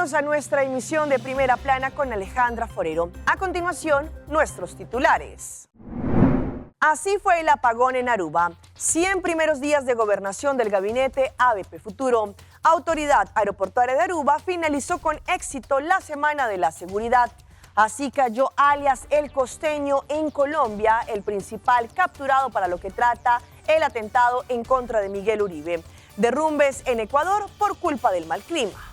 Bienvenidos a nuestra emisión de Primera Plana con Alejandra Forero. A continuación, nuestros titulares. Así fue el apagón en Aruba. 100 primeros días de gobernación del gabinete ABP Futuro. Autoridad Aeroportuaria de Aruba finalizó con éxito la Semana de la Seguridad. Así cayó alias El Costeño en Colombia, el principal capturado para lo que trata el atentado en contra de Miguel Uribe. Derrumbes en Ecuador por culpa del mal clima.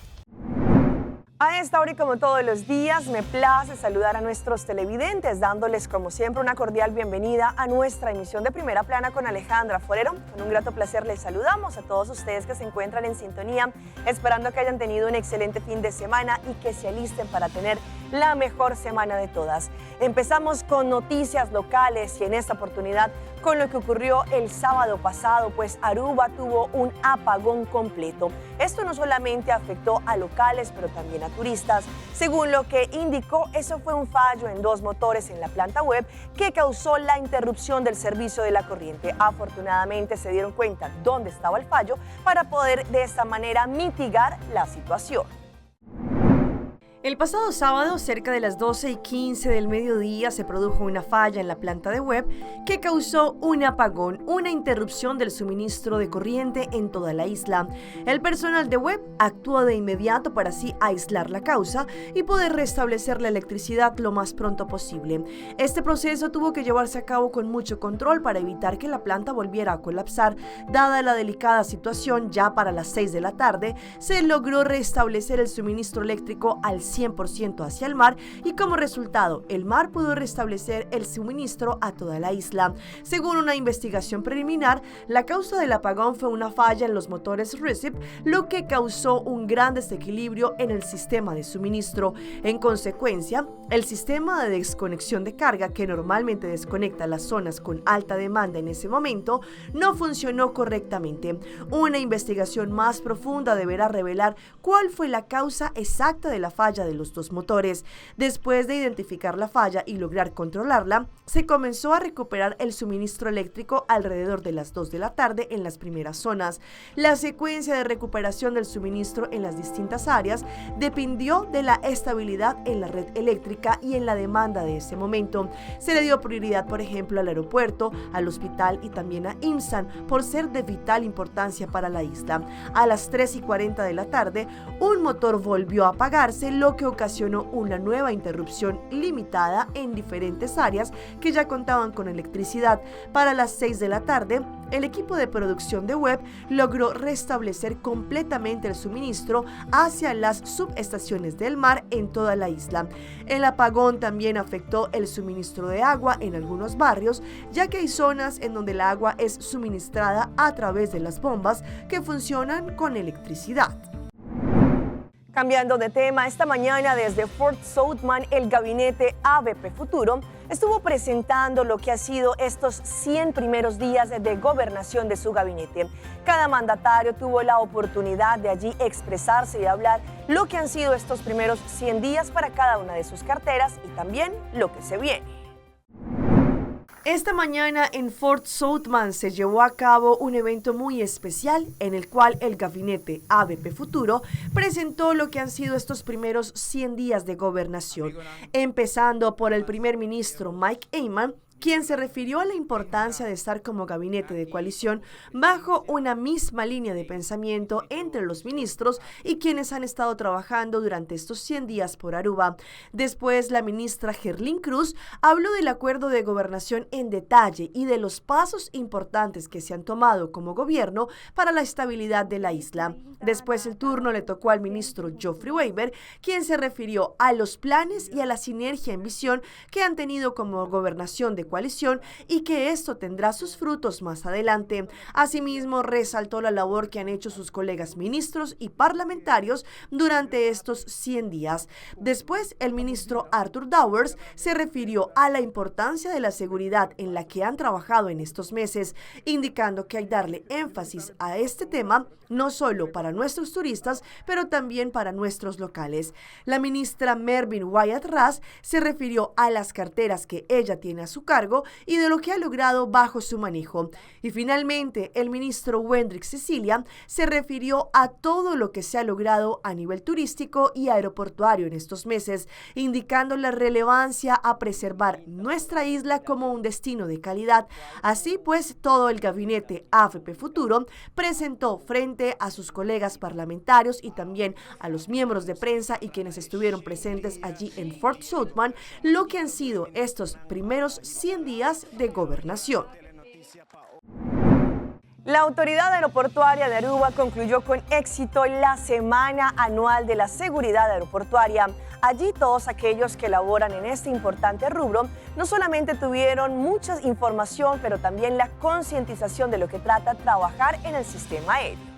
A esta hora y como todos los días, me place saludar a nuestros televidentes, dándoles como siempre una cordial bienvenida a nuestra emisión de Primera Plana con Alejandra Forero. Con un grato placer les saludamos a todos ustedes que se encuentran en sintonía, esperando que hayan tenido un excelente fin de semana y que se alisten para tener la mejor semana de todas. Empezamos con noticias locales y en esta oportunidad con lo que ocurrió el sábado pasado, pues Aruba tuvo un apagón completo. Esto no solamente afectó a locales, pero también a turistas. Según lo que indicó, eso fue un fallo en 2 motores en la planta web que causó la interrupción del servicio de la corriente. Afortunadamente se dieron cuenta dónde estaba el fallo para poder de esta manera mitigar la situación. El pasado sábado, cerca de las 12:15 del mediodía, se produjo una falla en la planta de web que causó un apagón, una interrupción del suministro de corriente en toda la isla. El personal de web actuó de inmediato para así aislar la causa y poder restablecer la electricidad lo más pronto posible. Este proceso tuvo que llevarse a cabo con mucho control para evitar que la planta volviera a colapsar. Dada la delicada situación, ya para las 6 de la tarde, se logró restablecer el suministro eléctrico al 100% hacia el mar y como resultado el mar pudo restablecer el suministro a toda la isla. Según una investigación preliminar, la causa del apagón fue una falla en los motores RECIP, lo que causó un gran desequilibrio en el sistema de suministro. En consecuencia, el sistema de desconexión de carga, que normalmente desconecta las zonas con alta demanda en ese momento, no funcionó correctamente. Una investigación más profunda deberá revelar cuál fue la causa exacta de la falla de los 2 motores. Después de identificar la falla y lograr controlarla, se comenzó a recuperar el suministro eléctrico alrededor de las 2 de la tarde en las primeras zonas. La secuencia de recuperación del suministro en las distintas áreas dependió de la estabilidad en la red eléctrica y en la demanda de ese momento. Se le dio prioridad, por ejemplo, al aeropuerto, al hospital y también a IMSAN, por ser de vital importancia para la isla. A las 3:40 de la tarde, un motor volvió a apagarse, lo que ocasionó una nueva interrupción limitada en diferentes áreas que ya contaban con electricidad. Para las 6 de la tarde, el equipo de producción de web logró restablecer completamente el suministro hacia las subestaciones del mar en toda la isla. El apagón también afectó el suministro de agua en algunos barrios, ya que hay zonas en donde el agua es suministrada a través de las bombas que funcionan con electricidad. Cambiando de tema, esta mañana desde Fort Southman, el gabinete ABP Futuro estuvo presentando lo que ha sido estos 100 primeros días de gobernación de su gabinete. Cada mandatario tuvo la oportunidad de allí expresarse y hablar lo que han sido estos primeros 100 días para cada una de sus carteras y también lo que se viene. Esta mañana en Fort Southman se llevó a cabo un evento muy especial en el cual el gabinete ABP Futuro presentó lo que han sido estos primeros 100 días de gobernación, empezando por el primer ministro Mike Eyman, quien se refirió a la importancia de estar como gabinete de coalición bajo una misma línea de pensamiento entre los ministros y quienes han estado trabajando durante estos 100 días por Aruba. Después, la ministra Gerlín Cruz habló del acuerdo de gobernación en detalle y de los pasos importantes que se han tomado como gobierno para la estabilidad de la isla. Después, el turno le tocó al ministro Geoffrey Weber, quien se refirió a los planes y a la sinergia en visión que han tenido como gobernación de coalición y que esto tendrá sus frutos más adelante. Asimismo, resaltó la labor que han hecho sus colegas ministros y parlamentarios durante estos 100 días. Después, el ministro Arthur Dowers se refirió a la importancia de la seguridad en la que han trabajado en estos meses, indicando que hay que darle énfasis a este tema no solo para nuestros turistas, pero también para nuestros locales. La ministra Mervyn Wyatt Russ se refirió a las carteras que ella tiene a su cargo cargo y de lo que ha logrado bajo su manejo. Y finalmente, el ministro Wendrick Cecilia se refirió a todo lo que se ha logrado a nivel turístico y aeroportuario en estos meses, indicando la relevancia a preservar nuestra isla como un destino de calidad. Así pues, todo el gabinete AFP Futuro presentó frente a sus colegas parlamentarios y también a los miembros de prensa y quienes estuvieron presentes allí en Fort Southman lo que han sido estos primeros 100 días de gobernación. La Autoridad Aeroportuaria de Aruba concluyó con éxito la Semana Anual de la Seguridad Aeroportuaria. Allí todos aquellos que laboran en este importante rubro no solamente tuvieron mucha información, pero también la concientización de lo que trata trabajar en el sistema aéreo.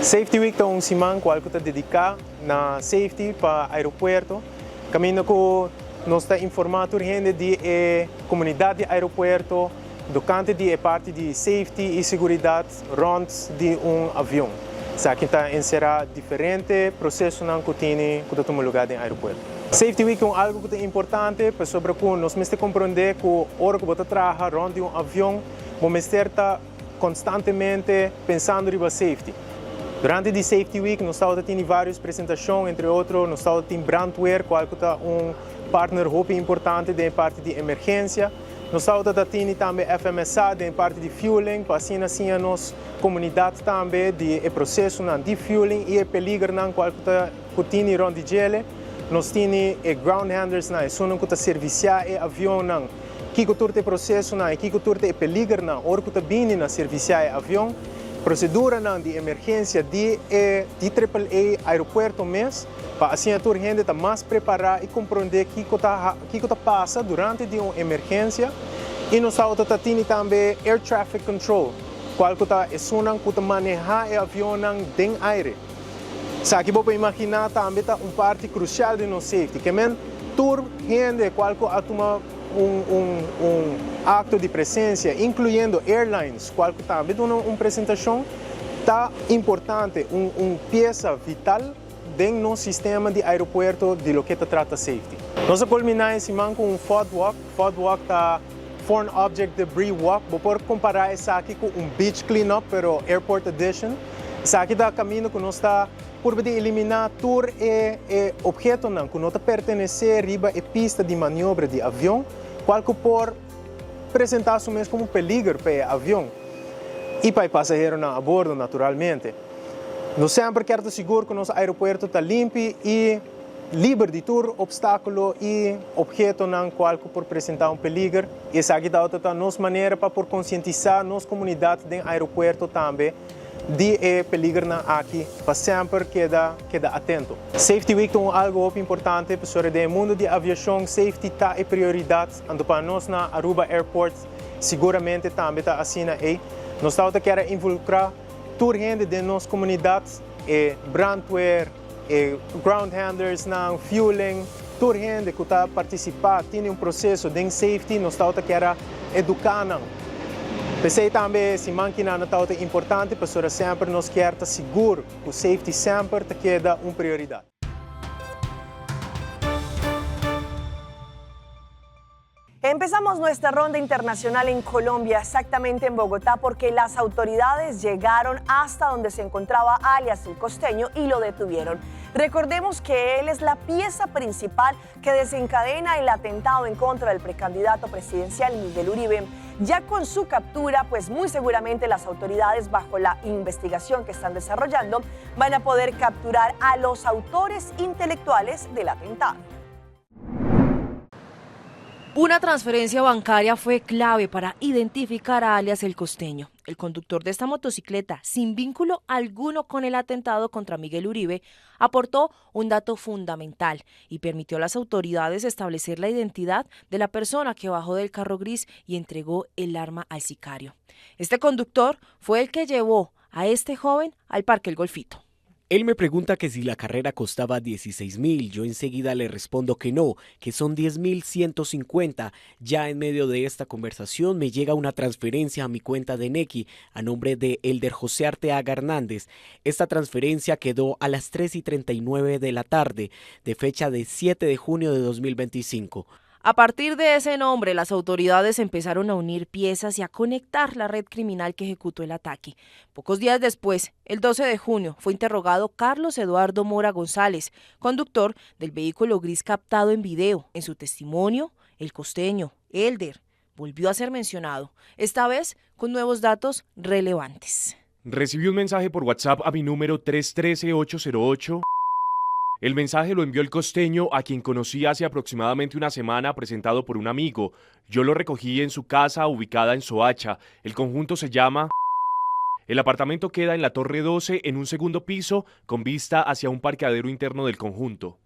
Safety Week é semana qual que está dedicado na safety para aeroporto. Caminho que nós está informando a gente de comunidade de aeroporto, do canto de parte de safety e segurança rond de avião. Aqui está encerrar diferentes processos que tem que tomar lugar no aeroporto. Safety Week é algo que é importante, para sobre que nós temos que compreender que a hora que você trabalha rond de avião, você está constantemente pensando em safety. Durante a Safety Week, nós temos várias apresentações, entre outros, nós temos brandwear, que é partner muito importante da parte de emergência. Nós temos também FMSA, da parte de fueling, para assim a nossa comunidade também de processo de fueling e peligro que tem onde gele. Nós temos ground handlers, que está serviciar o avião, que turte processo, que turte peligro, hora que bem na serviciar o avião. Procedura de emergência de AAA aeroporto mesmo, para assim a gente está mais preparada e compreender o que está passando durante uma emergência. E nós temos também Air Traffic Control, qual que está manejar o avião dentro do ar. Aqui você imaginar também parte crucial de nosso safety, que é toda gente qual que atoma acto de presença, incluindo airlines, qual que também uma apresentação tá importante, peça vital dentro do sistema de aeroporto de lo que trata safety. Nós culminamos esse ano com FOD Walk. FOD Walk tá Foreign Object Debris Walk. Vou por comparar isso aqui com beach cleanup, pero Airport Edition. Isso aqui tá caminho que nós está por eliminar todo objeto que não pertence riba a pista de maniobra de avião, qual que pode apresentar-se mesmo como peligro para o avião e para o passageiro a bordo, naturalmente. Nós sempre queremos segurar que o nosso aeroporto está limpo e livre de todo obstáculo e objeto qual que pode apresentar peligro. E essa aqui é a nossa maneira para conscientizar a nossa comunidade do aeroporto também de peligro aqui, para sempre quedar atento. Safety Week é algo muito importante, porque no mundo de aviação, safety está em prioridade. Então, para nós na Aruba Airport, seguramente também está assim aí. Nós queremos involucrar toda a gente de nossa comunidade, brandwear, ground handlers, fueling, toda a gente que está participando, tem processo de safety, nós queremos educar. Pensei também que a máquina é importante, porque sempre nós queremos seguro que o safety sempre queda uma prioridade. Empezamos nuestra ronda internacional en Colombia, exactamente en Bogotá, porque las autoridades llegaron hasta donde se encontraba alias el costeño y lo detuvieron. Recordemos que él es la pieza principal que desencadena el atentado en contra del precandidato presidencial Miguel Uribe. Ya con su captura, pues muy seguramente las autoridades, bajo la investigación que están desarrollando, van a poder capturar a los autores intelectuales del atentado. Una transferencia bancaria fue clave para identificar a alias el costeño. El conductor de esta motocicleta, sin vínculo alguno con el atentado contra Miguel Uribe, aportó un dato fundamental y permitió a las autoridades establecer la identidad de la persona que bajó del carro gris y entregó el arma al sicario. Este conductor fue el que llevó a este joven al Parque El Golfito. Él me pregunta que si la carrera costaba 16.000, yo enseguida le respondo que no, que son 10.150. Ya en medio de esta conversación me llega una transferencia a mi cuenta de Nequi a nombre de Elder José Arteaga Hernández. Esta transferencia quedó a las 3:39 de la tarde, de fecha de 7 de junio de 2025. A partir de ese nombre, las autoridades empezaron a unir piezas y a conectar la red criminal que ejecutó el ataque. Pocos días después, el 12 de junio, fue interrogado Carlos Eduardo Mora González, conductor del vehículo gris captado en video. En su testimonio, el costeño, Elder, volvió a ser mencionado, esta vez con nuevos datos relevantes. Recibí un mensaje por WhatsApp a mi número 313-808. El mensaje lo envió el costeño, a quien conocí hace aproximadamente una semana, presentado por un amigo. Yo lo recogí en su casa, ubicada en Soacha. El conjunto se llama... El apartamento queda en la Torre 12, en un segundo piso, con vista hacia un parqueadero interno del conjunto.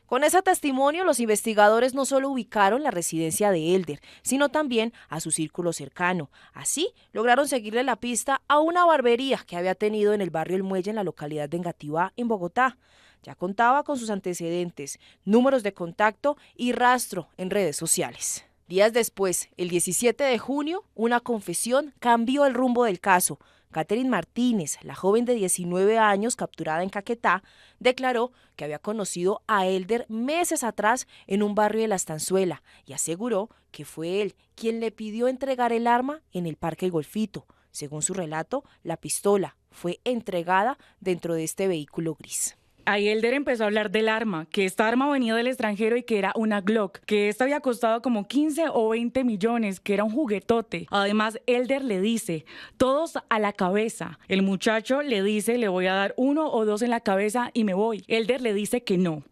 Con ese testimonio, los investigadores no solo ubicaron la residencia de Elder, sino también a su círculo cercano. Así, lograron seguirle la pista a una barbería que había tenido en el barrio El Muelle, en la localidad de Engativá, en Bogotá. Ya contaba con sus antecedentes, números de contacto y rastro en redes sociales. Días después, el 17 de junio, una confesión cambió el rumbo del caso. Catherine Martínez, la joven de 19 años capturada en Caquetá, declaró que había conocido a Elder meses atrás en un barrio de La Estanzuela y aseguró que fue él quien le pidió entregar el arma en el Parque El Golfito. Según su relato, la pistola fue entregada dentro de este vehículo gris. Ahí Elder empezó a hablar del arma, que esta arma venía del extranjero y que era una Glock, que esta había costado como 15 o 20 millones, que era un juguetote. Además, Elder le dice, todos a la cabeza. El muchacho le dice, le voy a dar 1 o 2 en la cabeza y me voy. Elder le dice que no,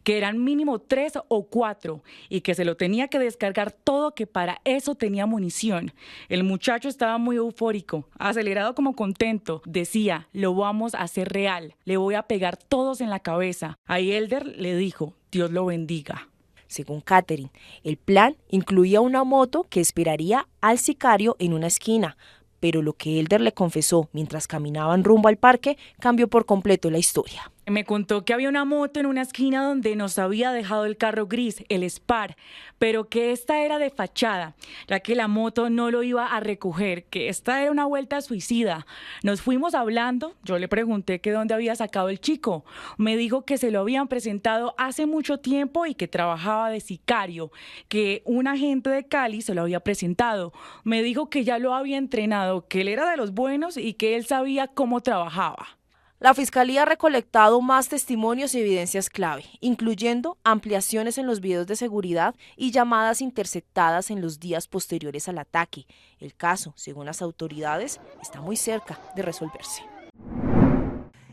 que eran mínimo 3 o 4 y que se lo tenía que descargar todo, que para eso tenía munición. El muchacho estaba muy eufórico, acelerado como contento. Decía, lo vamos a hacer real, le voy a pegar todos en la cabeza. Ahí Elder le dijo, Dios lo bendiga. Según Catherine, el plan incluía una moto que esperaría al sicario en una esquina, pero lo que Elder le confesó mientras caminaban rumbo al parque cambió por completo la historia. Me contó que había una moto en una esquina donde nos había dejado el carro gris, el Spar, pero que esta era de fachada, ya que la moto no lo iba a recoger, que esta era una vuelta suicida. Nos fuimos hablando, yo le pregunté que dónde había sacado el chico. Me dijo que se lo habían presentado hace mucho tiempo y que trabajaba de sicario, que un agente de Cali se lo había presentado. Me dijo que ya lo había entrenado, que él era de los buenos y que él sabía cómo trabajaba. La Fiscalía ha recolectado más testimonios y evidencias clave, incluyendo ampliaciones en los videos de seguridad y llamadas interceptadas en los días posteriores al ataque. El caso, según las autoridades, está muy cerca de resolverse.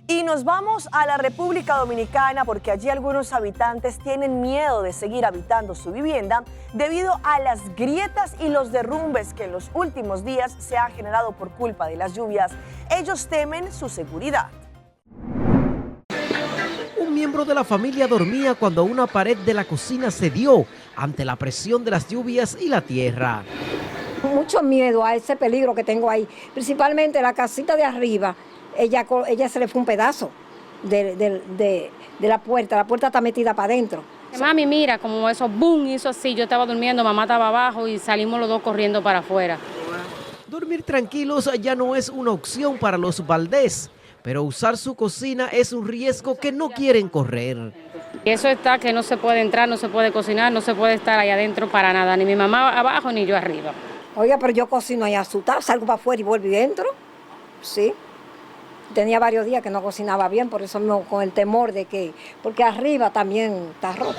Y nos vamos a la República Dominicana porque allí algunos habitantes tienen miedo de seguir habitando su vivienda debido a las grietas y los derrumbes que en los últimos días se han generado por culpa de las lluvias. Ellos temen su seguridad. Un miembro de la familia dormía cuando una pared de la cocina cedió ante la presión de las lluvias y la tierra. Mucho miedo a ese peligro que tengo ahí, principalmente la casita de arriba. Ella se le fue un pedazo de la puerta está metida para adentro. Mami, mira, como eso, boom, hizo así, yo estaba durmiendo, mamá estaba abajo y salimos los dos corriendo para afuera. Dormir tranquilos ya no es una opción para los Valdés, pero usar su cocina es un riesgo que no quieren correr. Eso está que no se puede entrar, no se puede cocinar, no se puede estar allá adentro para nada, ni mi mamá abajo ni yo arriba. Oiga, pero yo cocino allá asustada, salgo para afuera y vuelvo y entro, sí. Tenía varios días que no cocinaba bien, por eso con el temor de que, porque arriba también está roto.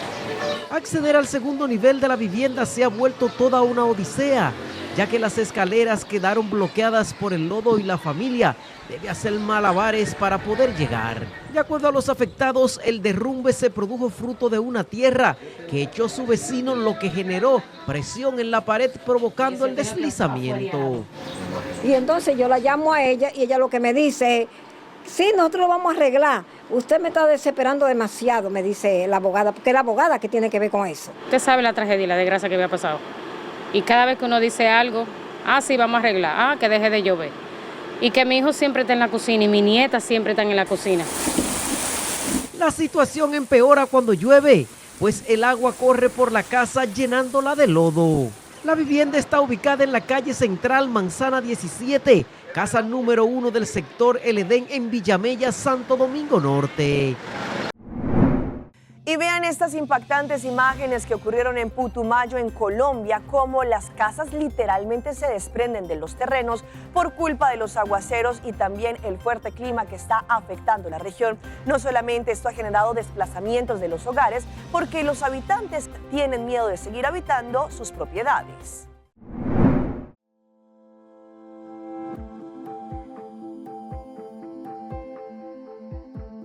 Acceder al segundo nivel de la vivienda se ha vuelto toda una odisea, ya que las escaleras quedaron bloqueadas por el lodo y la familia debe hacer malabares para poder llegar. De acuerdo a los afectados, el derrumbe se produjo fruto de una tierra que echó su vecino, lo que generó presión en la pared provocando el deslizamiento. Y entonces yo la llamo a ella y ella lo que me dice es, sí, nosotros lo vamos a arreglar. Usted me está desesperando demasiado, me dice la abogada, porque es la abogada que tiene que ver con eso. Usted sabe la tragedia y la desgracia que había pasado. Y cada vez que uno dice algo, sí, vamos a arreglar, que deje de llover. Y que mi hijo siempre está en la cocina y mi nieta siempre está en la cocina. La situación empeora cuando llueve, pues el agua corre por la casa llenándola de lodo. La vivienda está ubicada en la calle Central, Manzana 17, casa número 1 del sector El Edén en Villamella, Santo Domingo Norte. Y vean estas impactantes imágenes que ocurrieron en Putumayo, en Colombia, cómo las casas literalmente se desprenden de los terrenos por culpa de los aguaceros y también el fuerte clima que está afectando la región. No solamente esto ha generado desplazamientos de los hogares, porque los habitantes tienen miedo de seguir habitando sus propiedades.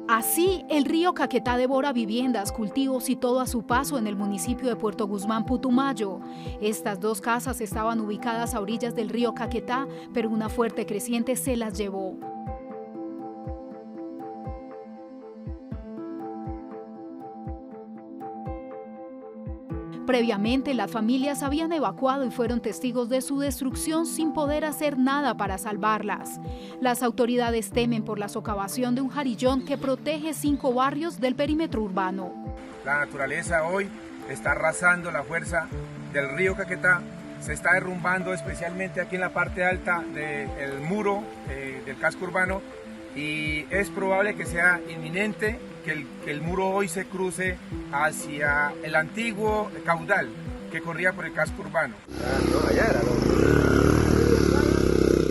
Así, el río Caquetá devora viviendas, cultivos y todo a su paso en el municipio de Puerto Guzmán, Putumayo. Estas dos casas estaban ubicadas a orillas del río Caquetá, pero una fuerte creciente se las llevó. Previamente, las familias habían evacuado y fueron testigos de su destrucción sin poder hacer nada para salvarlas. Las autoridades temen por la socavación de un jarillón que protege 5 barrios del perímetro urbano. La naturaleza hoy está arrasando la fuerza del río Caquetá, se está derrumbando especialmente aquí en la parte alta del muro del casco urbano, y es probable que sea inminente que el muro hoy se cruce hacia el antiguo caudal que corría por el casco urbano.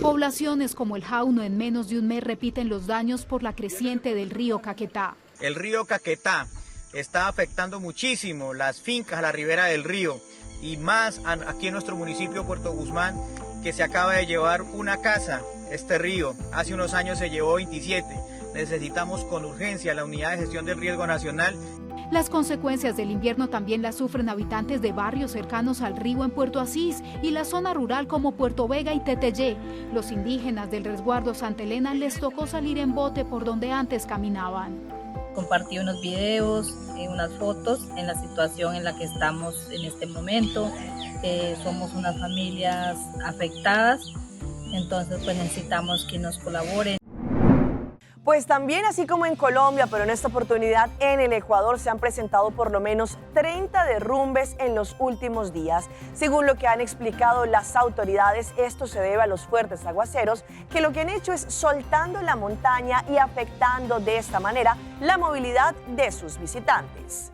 Poblaciones como el Jauno en menos de un mes repiten los daños por la creciente del río Caquetá. El río Caquetá está afectando muchísimo las fincas a la ribera del río, y más aquí en nuestro municipio Puerto Guzmán, que se acaba de llevar una casa, este río. Hace unos años se llevó 27. Necesitamos con urgencia la Unidad de Gestión del Riesgo Nacional. Las consecuencias del invierno también las sufren habitantes de barrios cercanos al río en Puerto Asís y la zona rural como Puerto Vega y Teteyé. Los indígenas del resguardo Santa Elena les tocó salir en bote por donde antes caminaban. Compartí unos videos, unas fotos en la situación en la que estamos en este momento. Somos unas familias afectadas, entonces pues necesitamos que nos colaboren. Pues también, así como en Colombia, pero en esta oportunidad en el Ecuador, se han presentado por lo menos 30 derrumbes en los últimos días. Según lo que han explicado las autoridades, esto se debe a los fuertes aguaceros, que lo que han hecho es soltando la montaña y afectando de esta manera la movilidad de sus visitantes.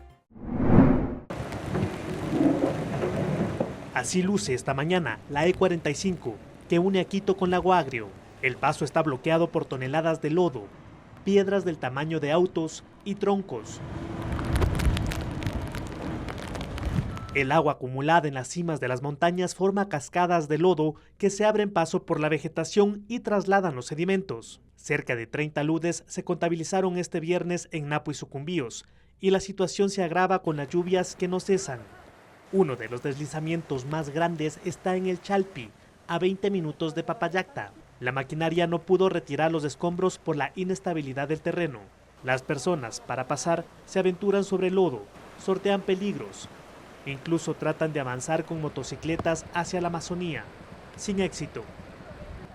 Así luce esta mañana la E45, que une a Quito con Lago Agrio. El paso está bloqueado por toneladas de lodo, piedras del tamaño de autos y troncos. El agua acumulada en las cimas de las montañas forma cascadas de lodo que se abren paso por la vegetación y trasladan los sedimentos. Cerca de 30 aludes se contabilizaron este viernes en Napo y Sucumbíos, y la situación se agrava con las lluvias que no cesan. Uno de los deslizamientos más grandes está en el Chalpi, a 20 minutos de Papayacta. La maquinaria no pudo retirar los escombros por la inestabilidad del terreno. Las personas, para pasar, se aventuran sobre el lodo, sortean peligros. Incluso tratan de avanzar con motocicletas hacia la Amazonía, sin éxito.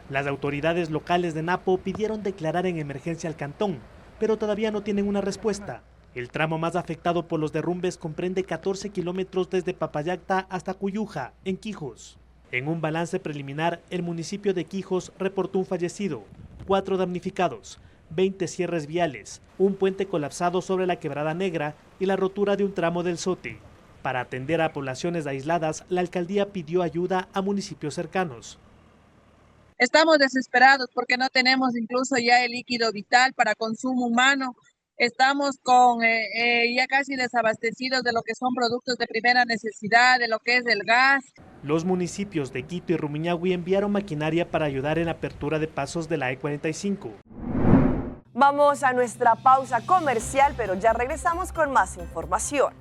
Las autoridades locales de Napo pidieron declarar en emergencia al cantón, pero todavía no tienen una respuesta. El tramo más afectado por los derrumbes comprende 14 kilómetros desde Papayacta hasta Cuyuja, en Quijos. En un balance preliminar, el municipio de Quijos reportó un fallecido, 4 damnificados, 20 cierres viales, un puente colapsado sobre la Quebrada Negra y la rotura de un tramo del Sote. Para atender a poblaciones aisladas, la alcaldía pidió ayuda a municipios cercanos. Estamos desesperados porque no tenemos incluso ya el líquido vital para consumo humano. Estamos con ya casi desabastecidos de lo que son productos de primera necesidad, de lo que es el gas. Los municipios de Quito y Rumiñahui enviaron maquinaria para ayudar en la apertura de pasos de la E45. Vamos a nuestra pausa comercial, pero ya regresamos con más información.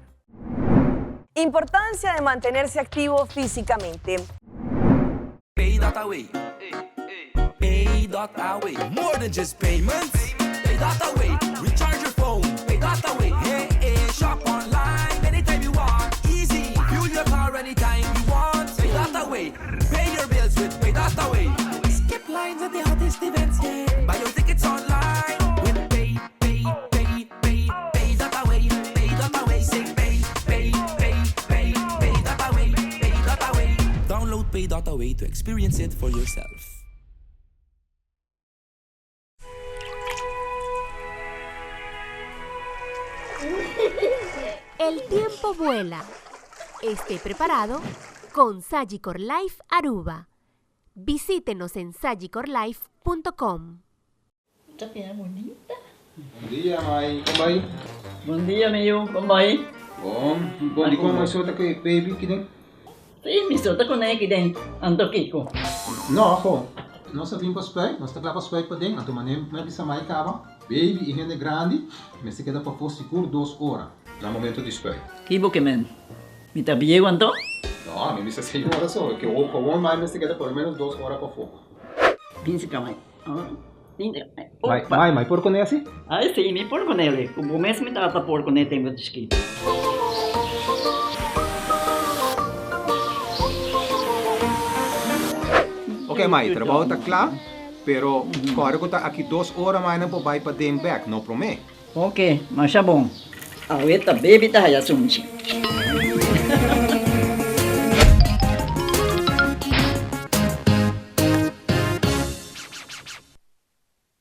Importancia de mantenerse activo físicamente. Pay.away. Pay.away. More than just payments. Pay.away. Recharge your phone. Pay.away. Hey, hey, shop online anytime you want. Easy. Fuel your car anytime you want. Pay.away. Pay your bills with Pay.away. Skip lines at the hottest events, yeah. Buy your tickets online with Pay.away. Pay.away to experience it for yourself. El tiempo vuela. Esté preparado con Sagicor Life Aruba. Visítenos en sagicorlife.com. Esta piedra bonita. Bom dia, mãe. Como vai? Bom dia, meu. Como vai? Bom dia, como você está com baby aqui dentro? Sim, me solta com ele aqui dentro. Ando Kiko. Não, pô. Nós vimos para os pés, nós estamos para os pés para dentro. Então, mané, não é que mãe acaba. Baby e rende grande, mas se queda para for seguro 2 horas. No momento de espera. Que bom que men. Me tá bem quanto? Não, a mim disse 6 horas só. Que o comum mais se queda por menos 2 horas para fogo. Pince camai. Mãe, por com esse? Ah, sim, me por com ele. O mês me trata por com ele tem muito escrito. Ok, mãe, trabalho está claro, pero agora que está aqui 2 horas mais não vai para dentro back, não promete. Ok, mas tá bom. Ahorita baby tá já sunchi.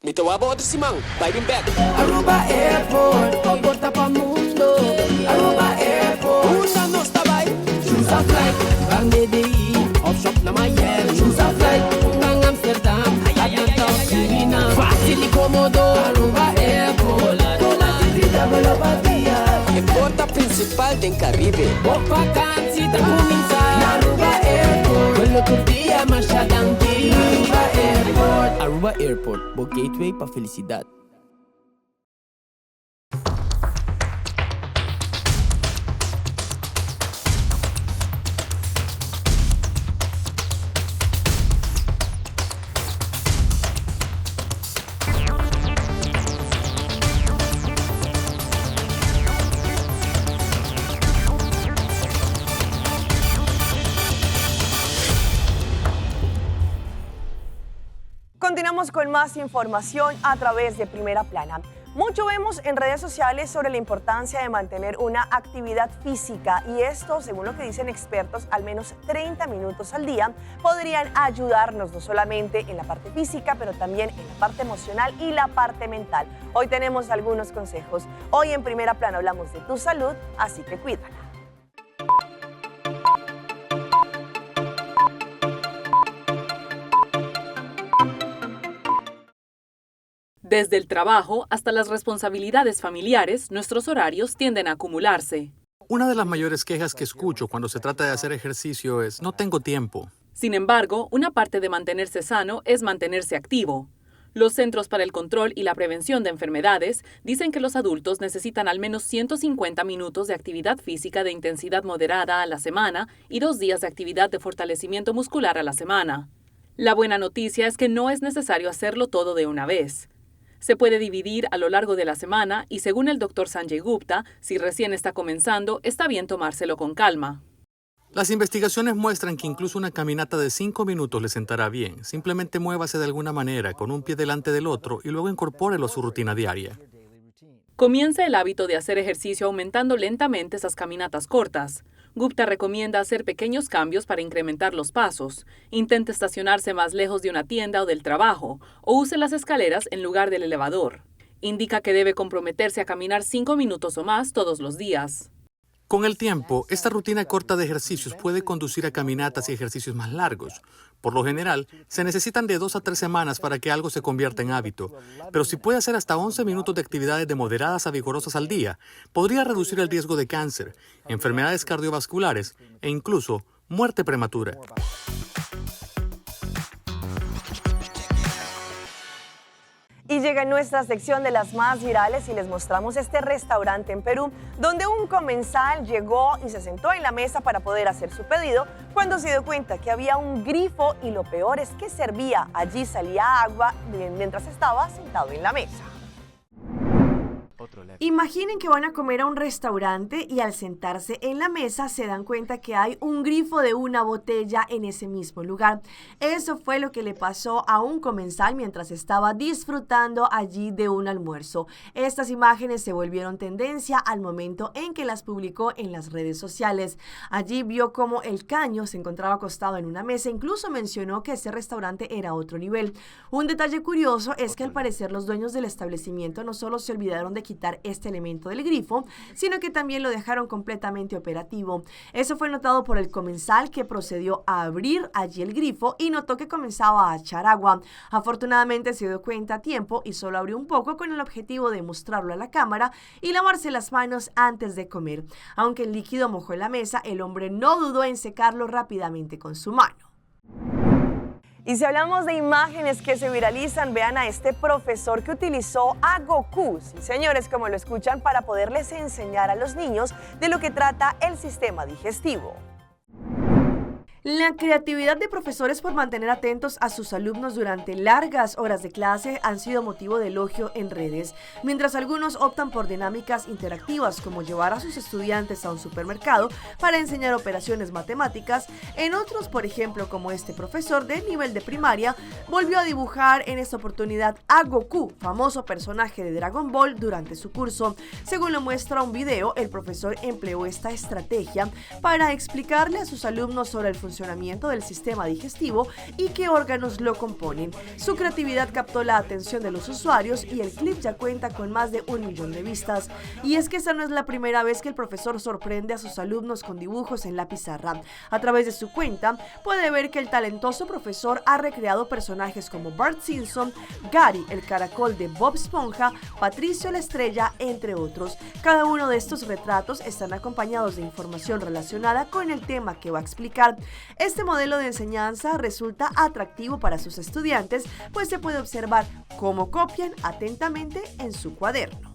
Mito wabo outro simão, vai bem back. Aruba Airport, porta pa mundo. Aruba Airport, una nostra vai. Choose a flight, carne de off shop na Miami. Choose a flight, nang Amsterdam, Atlanta, China. Facile comodo, Aruba Airport. Con la divisa bella badia. E porta principal del Caribe. O vacanze da cominciare. Aruba Airport, quello turdia ma sciadanti. Aruba Airport. Aruba Airport, o gateway para felicidad. Continuamos con más información a través de Primera Plana. Mucho vemos en redes sociales sobre la importancia de mantener una actividad física y esto, según lo que dicen expertos, al menos 30 minutos al día podrían ayudarnos no solamente en la parte física, pero también en la parte emocional y la parte mental. Hoy tenemos algunos consejos. Hoy en Primera Plana hablamos de tu salud, así que cuídala. Desde el trabajo hasta las responsabilidades familiares, nuestros horarios tienden a acumularse. Una de las mayores quejas que escucho cuando se trata de hacer ejercicio es no tengo tiempo. Sin embargo, una parte de mantenerse sano es mantenerse activo. Los Centros para el Control y la Prevención de Enfermedades dicen que los adultos necesitan al menos 150 minutos de actividad física de intensidad moderada a la semana y 2 días de actividad de fortalecimiento muscular a la semana. La buena noticia es que no es necesario hacerlo todo de una vez. Se puede dividir a lo largo de la semana y según el Dr. Sanjay Gupta, si recién está comenzando, está bien tomárselo con calma. Las investigaciones muestran que incluso una caminata de 5 minutos le sentará bien. Simplemente muévase de alguna manera, con un pie delante del otro, y luego incorpórelo a su rutina diaria. Comience el hábito de hacer ejercicio aumentando lentamente esas caminatas cortas. Gupta recomienda hacer pequeños cambios para incrementar los pasos. Intente estacionarse más lejos de una tienda o del trabajo, o use las escaleras en lugar del elevador. Indica que debe comprometerse a caminar 5 minutos o más todos los días. Con el tiempo, esta rutina corta de ejercicios puede conducir a caminatas y ejercicios más largos. Por lo general, se necesitan de 2 a 3 semanas para que algo se convierta en hábito. Pero si puede hacer hasta 11 minutos de actividades de moderadas a vigorosas al día, podría reducir el riesgo de cáncer, enfermedades cardiovasculares e incluso muerte prematura. Y llega nuestra sección de las más virales y les mostramos este restaurante en Perú, donde un comensal llegó y se sentó en la mesa para poder hacer su pedido, cuando se dio cuenta que había un grifo y lo peor es que servía, allí salía agua mientras estaba sentado en la mesa. Imaginen que van a comer a un restaurante y al sentarse en la mesa se dan cuenta que hay un grifo de una botella en ese mismo lugar. Eso fue lo que le pasó a un comensal mientras estaba disfrutando allí de un almuerzo. Estas imágenes se volvieron tendencia al momento en que las publicó en las redes sociales. Allí vio cómo el caño se encontraba acostado en una mesa, incluso mencionó que ese restaurante era otro nivel. Un detalle curioso es que al parecer los dueños del establecimiento no solo se olvidaron de quitar este elemento del grifo, sino que también lo dejaron completamente operativo. Eso fue notado por el comensal, que procedió a abrir allí el grifo y notó que comenzaba a echar agua. Afortunadamente se dio cuenta a tiempo y solo abrió un poco con el objetivo de mostrarlo a la cámara y lavarse las manos antes de comer. Aunque el líquido mojó la mesa, el hombre no dudó en secarlo rápidamente con su mano. Y si hablamos de imágenes que se viralizan, vean a este profesor que utilizó a Goku, sí, señores, como lo escuchan, para poderles enseñar a los niños de lo que trata el sistema digestivo. La creatividad de profesores por mantener atentos a sus alumnos durante largas horas de clase han sido motivo de elogio en redes, mientras algunos optan por dinámicas interactivas como llevar a sus estudiantes a un supermercado para enseñar operaciones matemáticas. En otros, por ejemplo, como este profesor de nivel de primaria, volvió a dibujar en esta oportunidad a Goku, famoso personaje de Dragon Ball, durante su curso. Según lo muestra un video, el profesor empleó esta estrategia para explicarle a sus alumnos sobre el funcionamiento del sistema digestivo y qué órganos lo componen. Su creatividad captó la atención de los usuarios y el clip ya cuenta con más de 1 millón de vistas. Y es que esta no es la primera vez que el profesor sorprende a sus alumnos con dibujos en la pizarra. A través de su cuenta puede ver que el talentoso profesor ha recreado personajes como Bart Simpson, Gary, el caracol de Bob Esponja, Patricio la estrella, entre otros. Cada uno de estos retratos están acompañados de información relacionada con el tema que va a explicar. Este modelo de enseñanza resulta atractivo para sus estudiantes, pues se puede observar cómo copian atentamente en su cuaderno.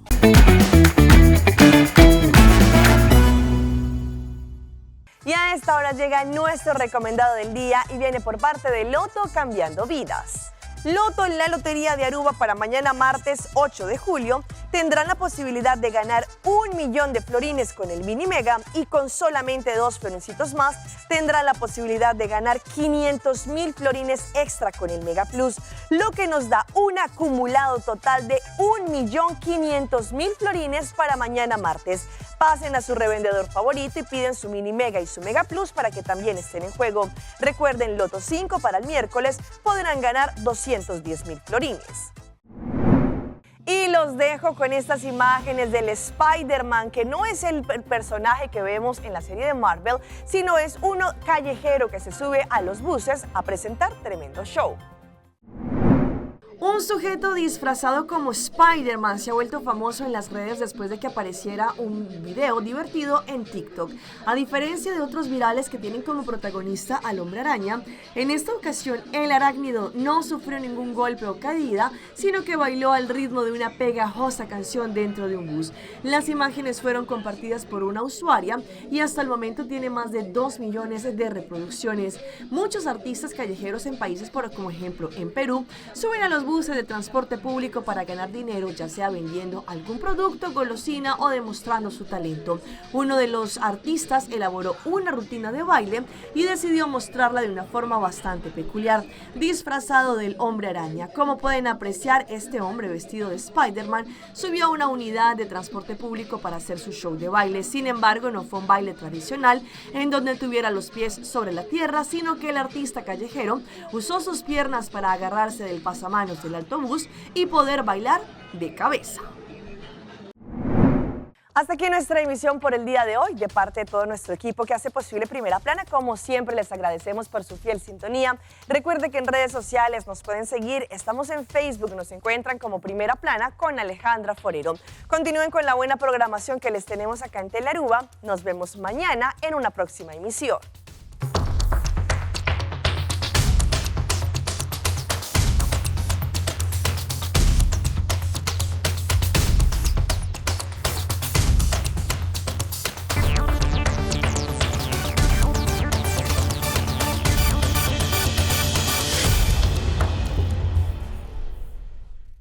Y a esta hora llega nuestro recomendado del día y viene por parte de Loto Cambiando Vidas. Loto, la lotería de Aruba, para mañana martes 8 de julio, tendrán la posibilidad de ganar 1 millón de florines con el mini mega y con solamente 2 florincitos más tendrán la posibilidad de ganar 500,000 florines extra con el Mega Plus, lo que nos da un acumulado total de 1.500.000 florines para mañana martes. Pasen a su revendedor favorito y piden su mini mega y su Mega Plus para que también estén en juego. Recuerden, Loto 5 para el miércoles podrán ganar 210,000 florines. Y los dejo con estas imágenes del Spider-Man, que no es el personaje que vemos en la serie de Marvel, sino es uno callejero que se sube a los buses a presentar tremendo show. Un sujeto disfrazado como Spider-Man se ha vuelto famoso en las redes después de que apareciera un video divertido en TikTok. A diferencia de otros virales que tienen como protagonista al hombre araña, en esta ocasión el arácnido no sufrió ningún golpe o caída, sino que bailó al ritmo de una pegajosa canción dentro de un bus. Las imágenes fueron compartidas por una usuaria y hasta el momento tiene más de 2 millones de reproducciones. Muchos artistas callejeros en países como ejemplo en Perú suben a los buses de transporte público para ganar dinero, ya sea vendiendo algún producto, golosina o demostrando su talento. Uno de los artistas elaboró una rutina de baile y decidió mostrarla de una forma bastante peculiar, disfrazado del hombre araña. Como pueden apreciar, este hombre vestido de Spider-Man subió a una unidad de transporte público para hacer su show de baile. Sin embargo, no fue un baile tradicional en donde tuviera los pies sobre la tierra, sino que el artista callejero usó sus piernas para agarrarse del pasamanos del autobús y poder bailar de cabeza. Hasta aquí nuestra emisión por el día de hoy. De parte de todo nuestro equipo que hace posible Primera Plana, como siempre les agradecemos por su fiel sintonía. Recuerde que en redes sociales nos pueden seguir. Estamos en Facebook, nos encuentran como Primera Plana con Alejandra Forero. Continúen con la buena programación que les tenemos acá en Tele Aruba. Nos vemos mañana en una próxima emisión.